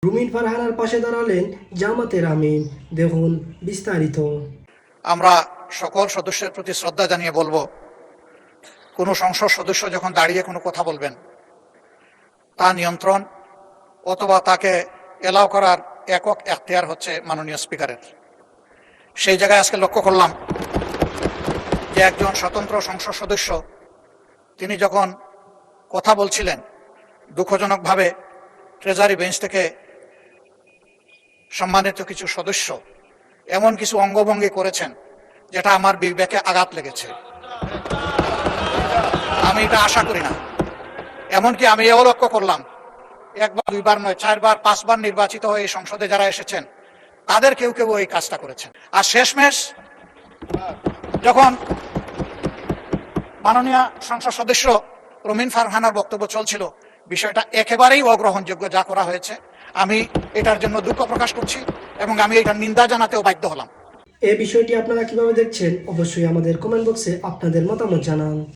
রুমিন ফারহানার পাশে দাঁড়ালেন জামাতের আমিন। দেখুন বিস্তারিত। আমরা সকল সদস্যের প্রতি শ্রদ্ধা জানিয়ে বলবো, কোনো সংসদ সদস্য যখন দাঁড়িয়ে কোনো কথা বলবেন, তা নিয়ন্ত্রণ অথবা তাকে এলাও করার একক এখতিয়ার হচ্ছে মাননীয় স্পিকারের। সেই জায়গায় আজকে লক্ষ্য করলাম যে একজন স্বতন্ত্র সংসদ সদস্য তিনি যখন কথা বলছিলেন, দুঃখজনকভাবে ট্রেজারি বেঞ্চ থেকে সম্মানিত কিছু সদস্য এমন কিছু অঙ্গভঙ্গি করেছেন যেটা আমার বিবেকে আঘাত লেগেছে। আমি এটা আশা করি না। এমনকি আমি এও লক্ষ্য করলাম, একবার দুইবার নয়, 4 বার 5 বার নির্বাচিত হয়ে এই সংসদে যারা এসেছেন তাদের কেউ কেউ এই কাজটা করেছেন। আর শেষমেশ যখন মাননীয় সংসদ সদস্য রুমিন ফারহানার বক্তব্য চলছিল, বিষয়টা একেবারেই অগ্রহণযোগ্য যা করা হয়েছে। আমি এটার জন্য দুঃখ প্রকাশ করছি এবং আমি এটার নিন্দা জানাতেও বাধ্য হলাম। এই বিষয়টি আপনারা কিভাবে দেখছেন অবশ্যই আমাদের কমেন্ট বক্সে আপনাদের মতামত জানান।